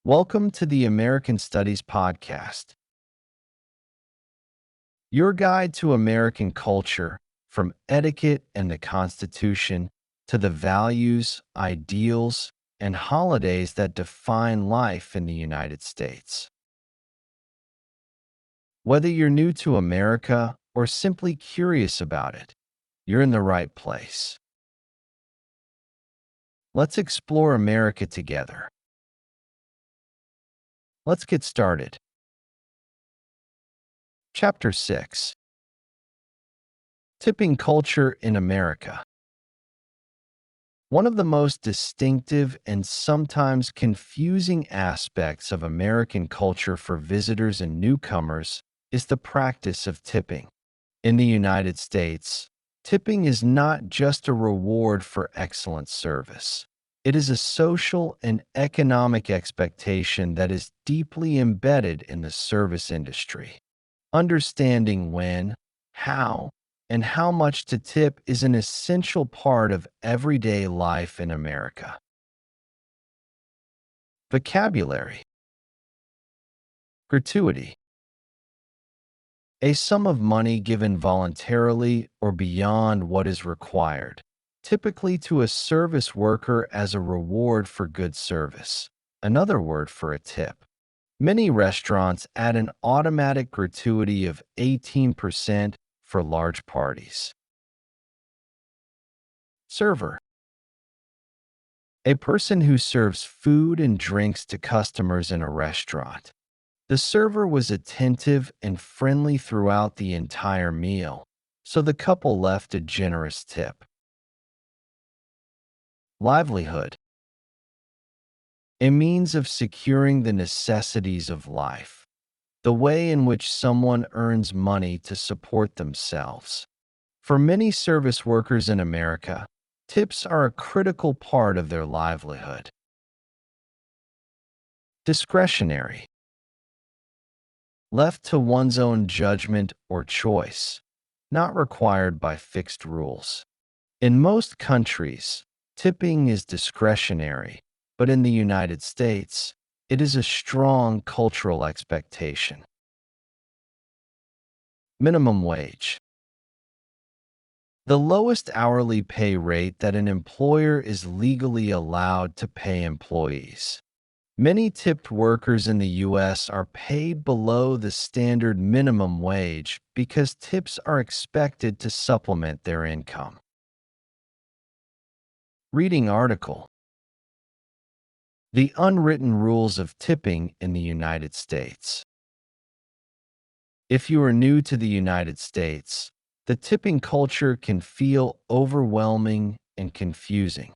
Welcome to the American Studies Podcast, your guide to American culture, from etiquette and the Constitution to the values, ideals, and holidays that define life in the United States. Whether you're new to America or simply curious about it, you're in the right place. Let's explore America together. Let's get started. Chapter 6: Tipping Culture in America. One of the most distinctive and sometimes confusing aspects of American culture for visitors and newcomers is the practice of tipping. In the United States, tipping is not just a reward for excellent service. It is a social and economic expectation that is deeply embedded in the service industry. Understanding when, how, and how much to tip is an essential part of everyday life in America. Vocabulary: gratuity. A sum of money given voluntarily or beyond what is required, typically to a service worker as a reward for good service. Another word for a tip. Many restaurants add an automatic gratuity of 18% for large parties. Server. A person who serves food and drinks to customers in a restaurant. The server was attentive and friendly throughout the entire meal, so the couple left a generous tip. Livelihood. A means of securing the necessities of life, the way in which someone earns money to support themselves. For many service workers in America, tips are a critical part of their livelihood. Discretionary. Left to one's own judgment or choice, not required by fixed rules. In most countries, tipping is discretionary, but in the United States, it is a strong cultural expectation. Minimum wage. The lowest hourly pay rate that an employer is legally allowed to pay employees. Many tipped workers in the U.S. are paid below the standard minimum wage because tips are expected to supplement their income. Reading article: The Unwritten Rules of Tipping in the United States. If you are new to the United States, the tipping culture can feel overwhelming and confusing.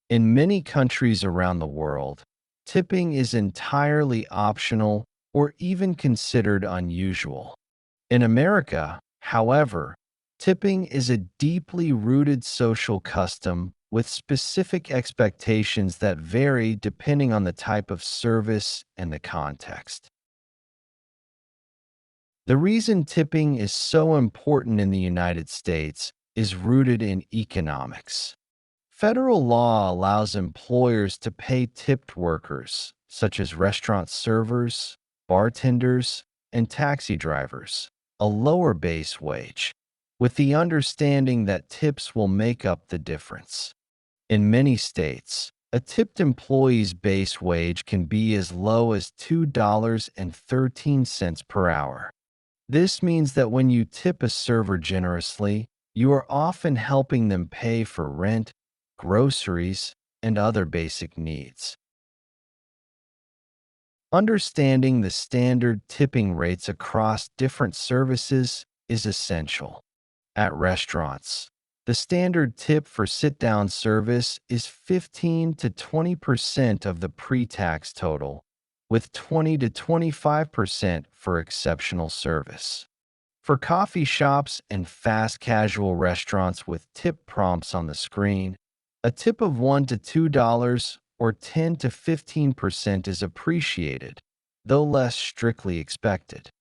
In many countries around the world, tipping is entirely optional or even considered unusual. In America, however, tipping is a deeply rooted social custom with specific expectations that vary depending on the type of service and the context. The reason tipping is so important in the United States is rooted in economics. Federal law allows employers to pay tipped workers, such as restaurant servers, bartenders, and taxi drivers, a lower base wage, with the understanding that tips will make up the difference. In many states, a tipped employee's base wage can be as low as $2.13 per hour. This means that when you tip a server generously, you are often helping them pay for rent, groceries, and other basic needs. Understanding the standard tipping rates across different services is essential. At restaurants, the standard tip for sit-down service is 15 to 20% of the pre-tax total, with 20 to 25% for exceptional service. For coffee shops and fast casual restaurants with tip prompts on the screen, a tip of $1 to $2 or 10 to 15% is appreciated, though less strictly expected.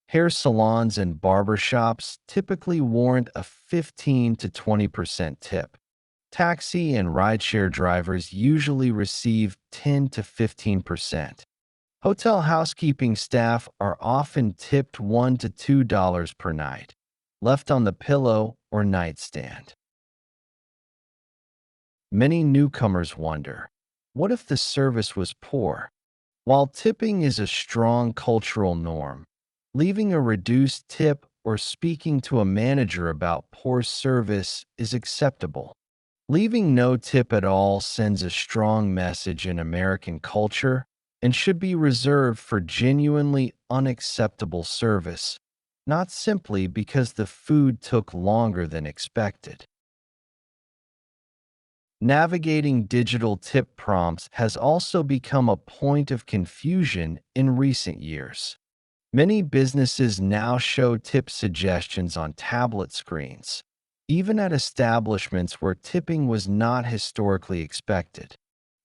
Hair salons and barber shops typically warrant a 15 to 20% tip. Taxi and rideshare drivers usually receive 10 to 15%. Hotel housekeeping staff are often tipped $1 to $2 per night, left on the pillow or nightstand. Many newcomers wonder, what if the service was poor? While tipping is a strong cultural norm, leaving a reduced tip or speaking to a manager about poor service is acceptable. Leaving no tip at all sends a strong message in American culture and should be reserved for genuinely unacceptable service, not simply because the food took longer than expected. Navigating digital tip prompts has also become a point of confusion in recent years. Many businesses now show tip suggestions on tablet screens, even at establishments where tipping was not historically expected.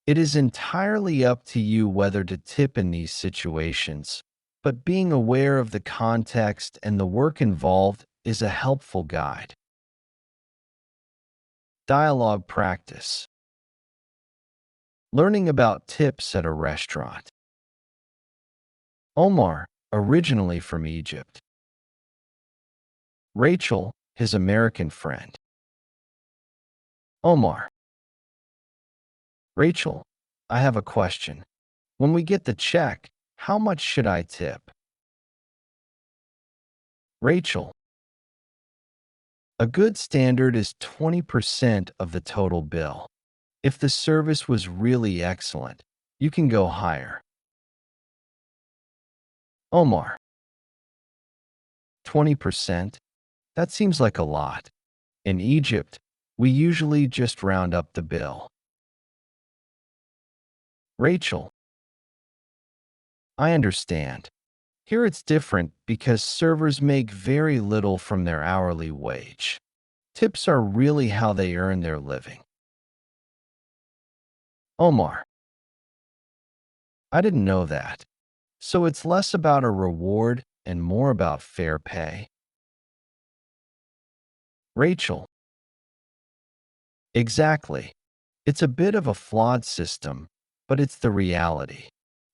It is entirely up to you whether to tip in these situations, but being aware of the context and the work involved is a helpful guide. Dialogue practice. Learning about tips at a restaurant. Omar, originally from Egypt. Rachel, his American friend. Omar. Rachel, I have a question. When we get the check, how much should I tip? Rachel. A good standard is 20% of the total bill. If the service was really excellent, you can go higher. Omar. 20%? That seems like a lot. In Egypt, we usually just round up the bill. Rachel. I understand. Here it's different because servers make very little from their hourly wage. Tips are really how they earn their living. Omar. I didn't know that. So it's less about a reward and more about fair pay. Rachel. Exactly. It's a bit of a flawed system, but it's the reality.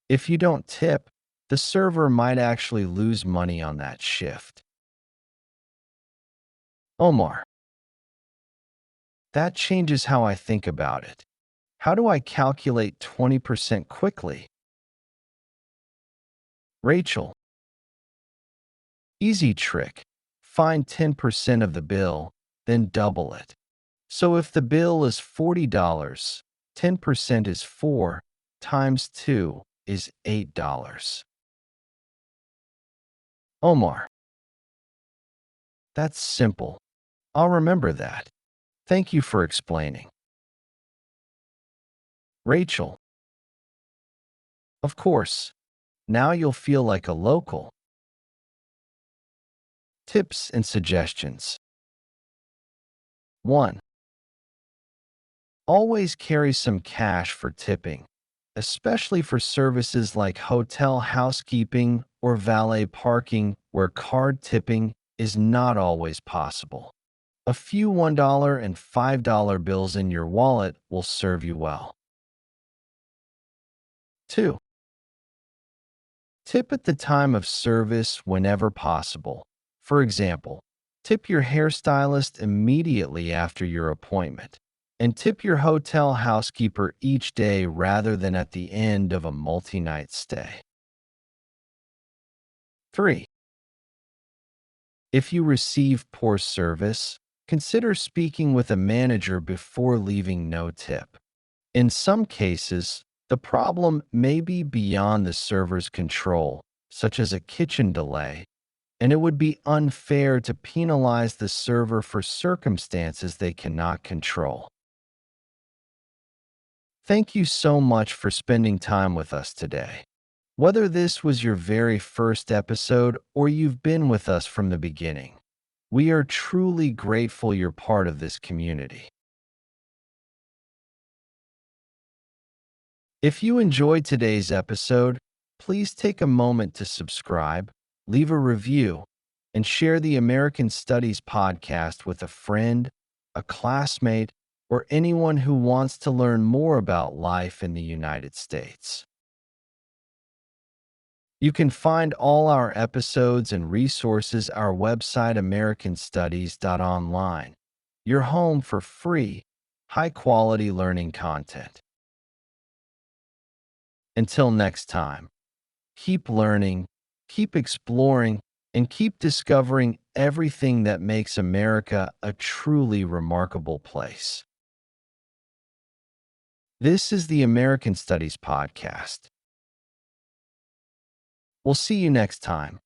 If you don't tip, the server might actually lose money on that shift. Omar. That changes how I think about it. How do I calculate 20% quickly? Rachel. Easy trick. Find 10% of the bill, then double it. So if the bill is $40, 10% is 4 times 2 is $8. Omar. That's simple. I'll remember that. Thank you for explaining. Rachel. Of course. Now you'll feel like a local. Tips and suggestions. 1. Always carry some cash for tipping, especially for services like hotel housekeeping or valet parking where card tipping is not always possible. A few $1 and $5 bills in your wallet will serve you well. 2. Tip at the time of service whenever possible. For example, tip your hairstylist immediately after your appointment, and tip your hotel housekeeper each day rather than at the end of a multi-night stay. 3. If you receive poor service, consider speaking with a manager before leaving no tip. In some cases, the problem may be beyond the server's control, such as a kitchen delay, and it would be unfair to penalize the server for circumstances they cannot control. Thank you so much for spending time with us today. Whether this was your very first episode or you've been with us from the beginning, we are truly grateful you're part of this community. If you enjoyed today's episode, please take a moment to subscribe, leave a review, and share the American Studies podcast with a friend, a classmate, or anyone who wants to learn more about life in the United States. You can find all our episodes and resources at our website americanstudies.online, your home for free, high-quality learning content. Until next time, keep learning, keep exploring, and keep discovering everything that makes America a truly remarkable place. This is the American Studies Podcast. We'll see you next time.